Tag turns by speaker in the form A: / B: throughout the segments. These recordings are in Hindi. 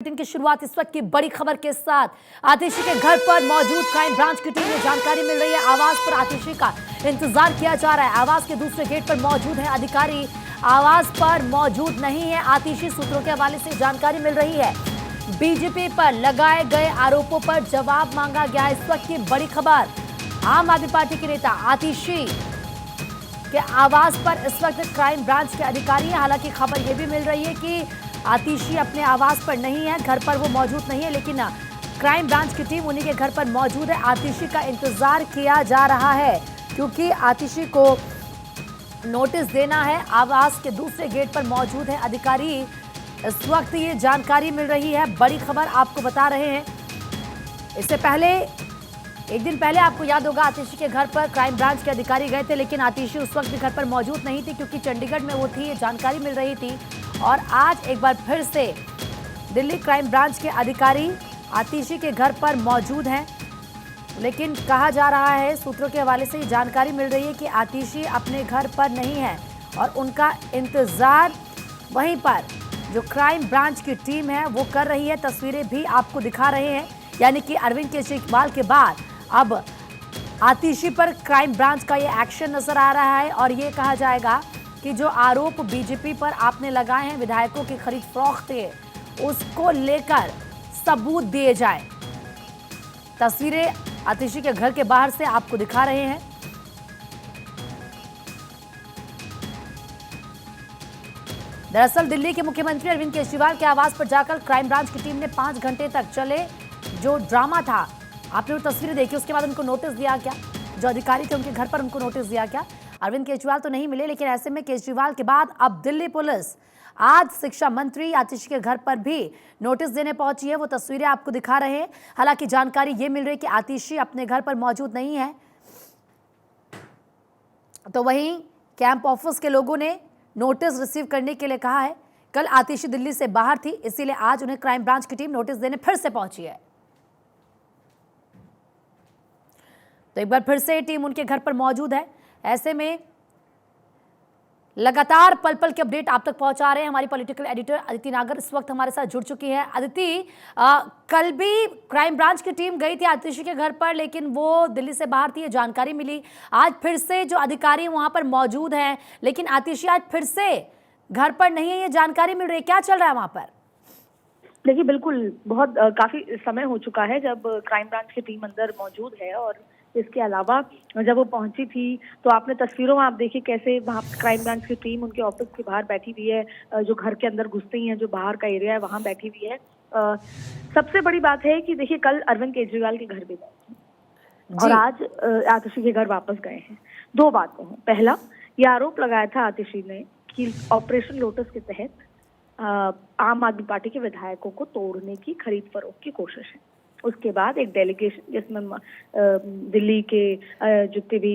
A: बुलेटिन की शुरुआत इस वक्त की बड़ी खबर के साथ। आतिशी के घर पर मौजूद क्राइम ब्रांच की टीम में जानकारी मिल रही है। आवास पर आतिशी का इंतजार किया जा रहा है। आवास के दूसरे गेट पर मौजूद है अधिकारी, आवास पर मौजूद नहीं है आतिशी। सूत्रों के हवाले से जानकारी मिल रही है। बीजेपी पर लगाए गए आरोपों पर जवाब मांगा गया। इस वक्त की बड़ी खबर, आम आदमी पार्टी के नेता आतिशी के आवास पर इस वक्त क्राइम ब्रांच के अधिकारी हैं। हालांकि खबर यह भी मिल रही है कि आतिशी अपने आवास पर नहीं है, घर पर वो मौजूद नहीं है, लेकिन क्राइम ब्रांच की टीम उन्हीं के घर पर मौजूद है। आतिशी का इंतजार किया जा रहा है क्योंकि आतिशी को नोटिस देना है। आवास के दूसरे गेट पर मौजूद है अधिकारी। इस वक्त ये जानकारी मिल रही है, बड़ी खबर आपको बता रहे हैं। इससे पहले एक दिन पहले आपको याद होगा आतिशी के घर पर क्राइम ब्रांच के अधिकारी गए थे, लेकिन आतिशी उस वक्त भी घर पर मौजूद नहीं थी क्योंकि चंडीगढ़ में वो थी, ये जानकारी मिल रही थी। और आज एक बार फिर से दिल्ली क्राइम ब्रांच के अधिकारी आतिशी के घर पर मौजूद हैं, लेकिन कहा जा रहा है, सूत्रों के हवाले से ये जानकारी मिल रही है कि आतिशी अपने घर पर नहीं है और उनका इंतजार वहीं पर जो क्राइम ब्रांच की टीम है वो कर रही है। तस्वीरें भी आपको दिखा रहे हैं, यानी कि अरविंद केजरीवाल के बाद अब आतिशी पर क्राइम ब्रांच का ये एक्शन नजर आ रहा है। और ये कहा जाएगा कि जो आरोप बीजेपी पर आपने लगाए हैं विधायकों की खरीद फरोख्त के, उसको लेकर सबूत दिए जाए। तस्वीरें आतिशी के घर के बाहर से आपको दिखा रहे हैं। दरअसल दिल्ली के मुख्यमंत्री अरविंद केजरीवाल के आवास पर जाकर क्राइम ब्रांच की टीम ने 5 घंटे तक चले जो ड्रामा था, आपने वो तस्वीरें देखी। उसके बाद उनको नोटिस दिया गया, जो अधिकारी थे उनके घर पर उनको नोटिस दिया गया। अरविंद केजरीवाल तो नहीं मिले, लेकिन ऐसे में केजरीवाल के बाद अब दिल्ली पुलिस आज शिक्षा मंत्री आतिशी के घर पर भी नोटिस देने पहुंची है। वो तस्वीरें आपको दिखा रहे हैं। हालांकि जानकारी ये मिल रही है कि आतिशी अपने घर पर मौजूद नहीं है। तो वहीं कैंप ऑफिस के लोगों ने नोटिस रिसीव करने के लिए कहा है। कल आतिशी दिल्ली से बाहर थी, इसीलिए आज उन्हें क्राइम ब्रांच की टीम नोटिस देने फिर से पहुंची है। तो एक बार फिर से टीम उनके घर पर मौजूद है। ऐसे में लगातार पल पल के अपडेट आप तक पहुंचा रहे हैं हमारी पॉलिटिकल एडिटर अदिति नागर इस वक्त हमारे साथ जुड़ चुकी है। अदिति, कल भी क्राइम ब्रांच की टीम गई थी आतिशी के घर पर, लेकिन वो दिल्ली से बाहर थी, ये जानकारी मिली। आज फिर से जो अधिकारी वहां पर मौजूद हैं, लेकिन आतिशी आज फिर से घर पर नहीं है, ये जानकारी मिल रही है। क्या चल रहा है वहां पर?
B: देखिए, बिल्कुल बहुत काफी समय हो चुका है जब क्राइम ब्रांच की टीम अंदर मौजूद है। और इसके अलावा जब वो पहुंची थी तो आपने तस्वीरों में आप देखिए कैसे वहाँ क्राइम ब्रांच की टीम उनके ऑफिस के बाहर बैठी हुई है, जो घर के अंदर घुसते ही है, जो बाहर का एरिया है वहां बैठी हुई है। सबसे बड़ी बात है कि देखिए, कल अरविंद केजरीवाल के घर भी गए और आज आतिशी के घर वापस गए हैं। 2 बातें हैं। पहला, ये आरोप लगाया था आतिशी ने कि ऑपरेशन लोटस के तहत आम आदमी पार्टी के विधायकों को तोड़ने की खरीद फरोख्त की कोशिश है। उसके बाद एक डेलीगेशन जिसमें दिल्ली के जितने भी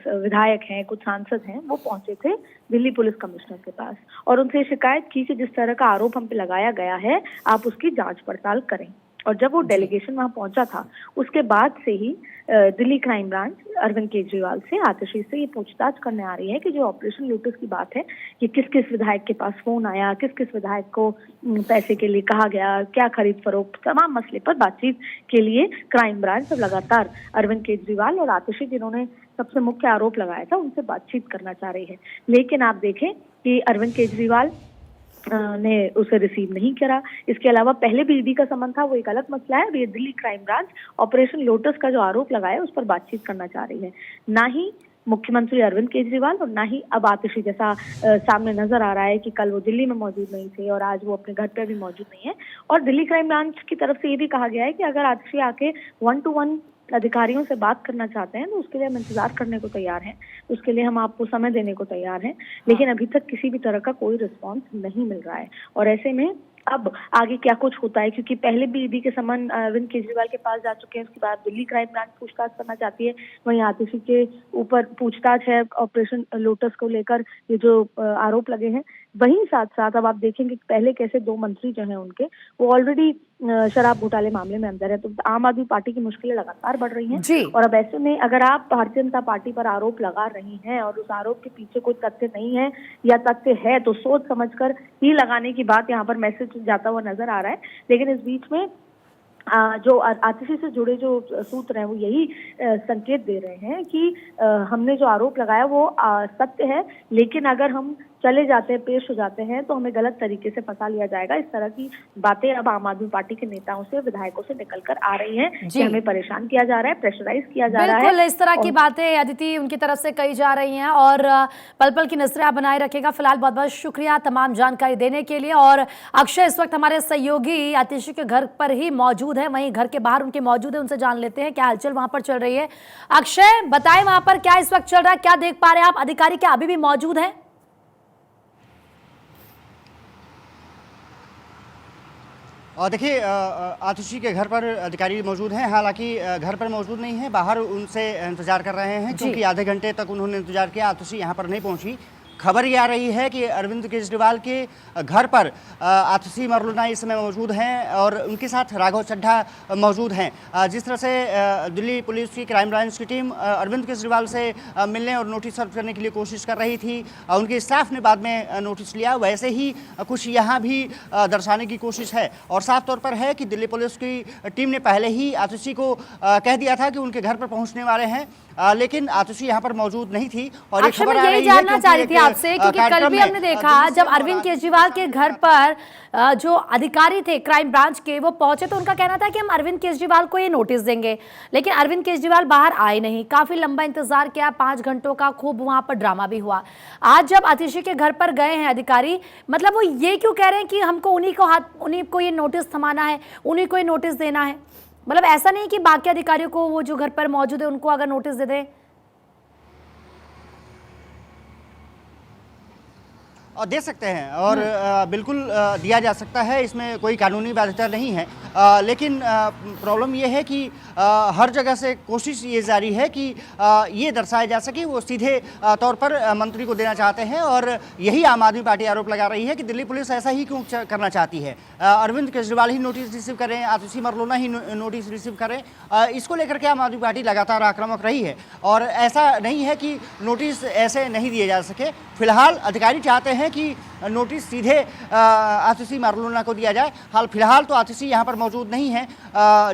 B: विधायक हैं, कुछ सांसद हैं, वो पहुंचे थे दिल्ली पुलिस कमिश्नर के पास और उनसे शिकायत की कि जिस तरह का आरोप हम पे लगाया गया है आप उसकी जांच पड़ताल करें। और जब वो डेलीगेशन वहां पहुंचा था उसके बाद से ही दिल्ली क्राइम ब्रांच अरविंद केजरीवाल से आतिशी से ये पूछताछ करने आ रही है कि जो ऑपरेशन लोटस की बात है कि किस किस विधायक के पास फोन आया, किस किस विधायक को पैसे के लिए कहा गया, क्या खरीद फरोख्त, तमाम मसले पर बातचीत के लिए क्राइम ब्रांच अब लगातार अरविंद केजरीवाल और आतिशी जिन्होंने सबसे मुख्य आरोप लगाया था उनसे बातचीत करना चाह रही है। लेकिन आप देखें कि अरविंद केजरीवाल ने उसे रिसीव नहीं करा। इसके अलावा पहले भी ईडी का समन था, वो एक अलग मसला है। ये Delhi crime branch operation lotus का जो आरोप लगाया उस पर बातचीत करना चाह रही है। ना ही मुख्यमंत्री अरविंद केजरीवाल और ना ही अब आतिशी, जैसा सामने नजर आ रहा है कि कल वो दिल्ली में मौजूद नहीं थे और आज वो अपने घर पर भी मौजूद नहीं है। और दिल्ली क्राइम ब्रांच की तरफ से ये भी कहा गया है कि अगर आतिशी आके 1-to-1 अधिकारियों से बात करना चाहते हैं तो उसके लिए हम इंतजार करने को तैयार हैं, उसके लिए हम आपको समय देने को तैयार हैं। लेकिन अभी तक किसी भी तरह का कोई रिस्पांस नहीं मिल रहा है। और ऐसे में अब आगे क्या कुछ होता है, क्योंकि पहले भी ईडी के समन अरविंद केजरीवाल के पास जा चुके हैं, उसके बाद दिल्ली क्राइम ब्रांच पूछताछ करना चाहती है, वहीं आतिशी के ऊपर पूछताछ है ऑपरेशन लोटस को लेकर, ये जो आरोप लगे हैं। वहीं साथ साथ अब आप देखेंगे कि पहले कैसे 2 मंत्री जो हैं उनके, वो ऑलरेडी शराब घोटाले मामले में अंदर है। तो आम आदमी पार्टी की मुश्किलें लगातार बढ़ रही
A: जी।
B: हैं और अब ऐसे में अगर आप भारतीय जनता पार्टी पर आरोप लगा रही हैं और उस आरोप के पीछे कोई तथ्य नहीं है या तथ्य है तो सोच समझकर ही लगाने की बात यहाँ पर मैसेज जाता हुआ नजर आ रहा है। लेकिन इस बीच में जो आतिशी से जुड़े जो सूत्र हैं वो यही संकेत दे रहे हैं कि हमने जो आरोप लगाया वो सत्य है, लेकिन अगर हम चले जाते हैं, पेश हो जाते हैं तो हमें गलत तरीके से फंसा लिया जाएगा। इस तरह की बातें अब आम आदमी पार्टी के नेताओं से, विधायकों से निकल कर आ रही हैं कि हमें परेशान किया जा रहा है, प्रेशराइज किया जा रहा है।
A: बिल्कुल इस तरह की बातें अदिति उनकी तरफ से कही जा रही हैं और पल पल की नजरें आप बनाए रखेगा। फिलहाल बहुत बहुत शुक्रिया तमाम जानकारी देने के लिए। और अक्षय इस वक्त हमारे सहयोगी आतिशी के घर पर ही मौजूद है, वहीं घर के बाहर उनके मौजूद है, उनसे जान लेते हैं क्या हलचल वहां पर चल रही है। अक्षय बताएं वहां पर क्या इस वक्त चल रहा है, क्या देख पा रहे हैं आप? अधिकारी क्या अभी भी मौजूद है?
C: और देखिए आतिशी के घर पर अधिकारी मौजूद हैं, हालांकि घर पर मौजूद नहीं है, बाहर उनसे इंतजार कर रहे हैं क्योंकि आधे घंटे तक उन्होंने इंतजार किया। आतिशी यहाँ पर नहीं पहुंची। खबर ये आ रही है कि अरविंद केजरीवाल के घर पर आतिशी मरलूना इस समय मौजूद हैं और उनके साथ राघव चड्ढा मौजूद हैं। जिस तरह से दिल्ली पुलिस की क्राइम ब्रांच की टीम अरविंद केजरीवाल से मिलने और नोटिस सर्व करने के लिए कोशिश कर रही थी, उनके स्टाफ ने बाद में नोटिस लिया, वैसे ही कुछ यहाँ भी दर्शाने की कोशिश है। और साफ तौर पर है कि दिल्ली पुलिस की टीम ने पहले ही आतिशी को कह दिया था कि उनके घर पर पहुँचने वाले हैं, लेकिन आतिशी यहाँ पर मौजूद नहीं थी। और
A: अक्षय मैं यही जानना चाह रही थी आपसे, क्योंकि कल भी हमने देखा जब अरविंद केजरीवाल के घर पर जो अधिकारी थे क्राइम ब्रांच के वो पहुंचे तो उनका कहना था कि हम अरविंद केजरीवाल को ये नोटिस देंगे, लेकिन अरविंद केजरीवाल बाहर आए नहीं। काफी लंबा इंतजार किया, 5 घंटों का खूब वहां पर ड्रामा भी हुआ। आज जब आतिशी के घर पर गए हैं अधिकारी, मतलब वो ये क्यों कह रहे हैं कि हमको उन्हीं को ये नोटिस थमाना है, उन्हीं को ये नोटिस देना है? मतलब ऐसा नहीं कि बाकी अधिकारियों को वो जो घर पर मौजूद है उनको अगर नोटिस दे दें?
C: और दे सकते हैं और बिल्कुल दिया जा सकता है, इसमें कोई कानूनी बाध्यता नहीं है। लेकिन प्रॉब्लम ये है कि हर जगह से कोशिश ये जारी है कि ये दर्शाया जा सके वो सीधे तौर पर मंत्री को देना चाहते हैं। और यही आम आदमी पार्टी आरोप लगा रही है कि दिल्ली पुलिस ऐसा ही क्यों करना चाहती है, अरविंद केजरीवाल ही नोटिस रिसीव करें, आतिशी मरलूना ही नोटिस रिसीव करें। इसको लेकर के आम आदमी पार्टी लगातार आक्रामक रही है और ऐसा नहीं है कि नोटिस ऐसे नहीं दिए जा सके। फिलहाल अधिकारी चाहते हैं कि नोटिस सीधे आतिशी मरलूना को दिया जाए। फिलहाल तो आतिशी यहाँ पर मौजूद नहीं है।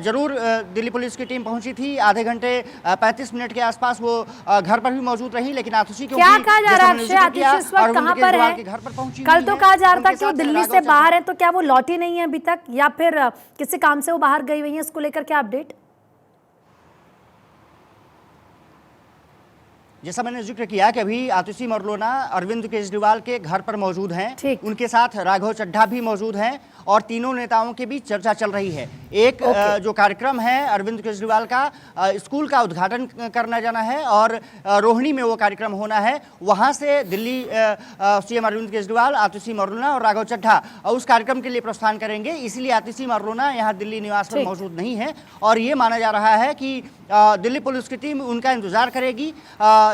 C: जरूर दिल्ली पुलिस की टीम पहुंची थी, आधे घंटे 35 मिनट के आसपास वो घर पर भी मौजूद रही, लेकिन आतिशी
A: क्या कहा जा रहा है आतिशी इस वक्त कहां पर है?
C: घर पर पहुंची।
A: कल तो कहा जा रहा था कि वो दिल्ली से बाहर है, तो क्या वो लौटी नहीं है अभी तक या फिर किसी काम से वो बाहर गई हुई है? इसको लेकर क्या अपडेट?
C: जैसा मैंने जिक्र किया कि अभी आतिशी मरलूना अरविंद केजरीवाल के घर पर मौजूद हैं, उनके साथ राघव चड्ढा भी मौजूद हैं और तीनों नेताओं के बीच चर्चा चल रही है। एक जो कार्यक्रम है अरविंद केजरीवाल का, स्कूल का उद्घाटन करना जाना है और रोहिणी में वो कार्यक्रम होना है। वहां से दिल्ली सीएम अरविंद केजरीवाल, आतिशी मरलूना और राघव चड्ढा उस कार्यक्रम के लिए प्रस्थान करेंगे। इसलिए आतिशी मरलूना यहाँ दिल्ली निवास पर मौजूद नहीं है और ये माना जा रहा है कि दिल्ली पुलिस की टीम उनका इंतजार करेगी।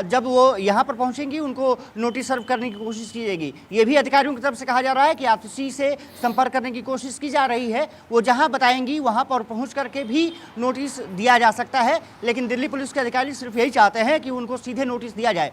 C: जब वो यहाँ पर पहुंचेंगी उनको नोटिस सर्व करने की कोशिश की जाएगी। ये भी अधिकारियों की तरफ से कहा जा रहा है कि आतिशी से संपर्क करने की कोशिश की जा रही है। वो जहाँ बताएंगी वहाँ पर पहुँच करके भी नोटिस दिया जा सकता है, लेकिन दिल्ली पुलिस के अधिकारी सिर्फ यही चाहते हैं कि उनको सीधे नोटिस दिया जाए।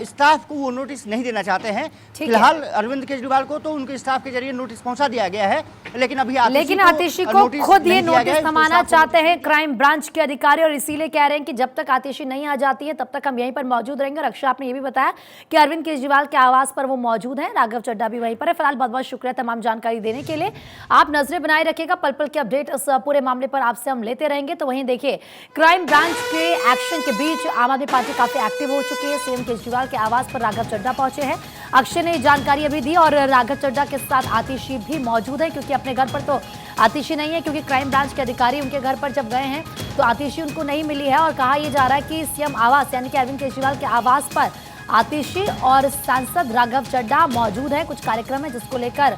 C: स्टाफ को वो नोटिस नहीं देना चाहते हैं। फिलहाल अरविंद केजरीवाल को तो उनके स्टाफ के जरिए नोटिस पहुंचा दिया गया है, लेकिन अभी
A: आतिशी को खुद ये नोटिस थमाना चाहते हैं क्राइम ब्रांच के अधिकारी और इसीलिए कह रहे हैं कि जब तक आतिशी नहीं आ जाती है तब तक हम यहीं पर मौजूद रहेंगे। रक्षा आपने ये भी बताया कि अरविंद केजरीवाल के आवास पर वो मौजूद हैं, राघव चड्ढा भी वहीं पर है। फिलहाल बहुत बहुत शुक्रिया तमाम जानकारी देने के लिए। आप नजरें बनाए रखिएगा, पल पल के अपडेट इस पूरे मामले पर आपसे हम लेते रहेंगे। तो वहीं देखिए क्राइम ब्रांच के एक्शन के बीच आम आदमी पार्टी काफी एक्टिव हो चुकी है। सीएम केजरीवाल के आवास पर राघव चड्ढा पहुंचे हैं। अक्षय ने जानकारी अभी दी और राघव चड्ढा के साथ आतिशी भी मौजूद है, क्योंकि अपने घर पर तो आतिशी नहीं है, क्योंकि क्राइम ब्रांच के अधिकारी उनके घर पर जब गए हैं तो आतिशी उनको नहीं मिली है। और कहा यह जा रहा है कि सीएम आवास यानी कि अरविंद केजरीवाल के आवास पर आतिशी और सांसद राघव चड्ढा मौजूद है। कुछ कार्यक्रम है जिसको लेकर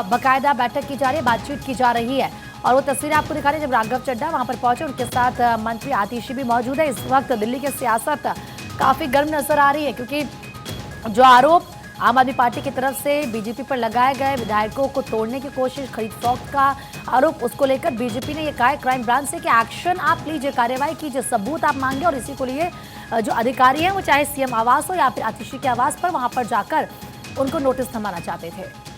A: बाकायदा बैठक की जा रही है, बातचीत की जा रही है। और वो तस्वीरें आपको दिखा रहे हैं जब राघव चड्ढा वहां पर पहुंचे, उनके साथ मंत्री आतिशी भी मौजूद है। इस वक्त दिल्ली की सियासत काफी गर्म नजर आ रही है, क्योंकि जो आरोप आम आदमी पार्टी की तरफ से बीजेपी पर लगाए गए विधायकों को तोड़ने की कोशिश, खरीद फरोख्त का आरोप, उसको लेकर बीजेपी ने यह कहा है क्राइम ब्रांच से कि एक्शन आप लीजिए, कार्रवाई कीजिए, सबूत आप मांगे और इसी को लिए जो अधिकारी हैं वो चाहे सीएम आवास हो या फिर आतिशी के आवास पर वहां पर जाकर उनको नोटिस थमाना चाहते थे।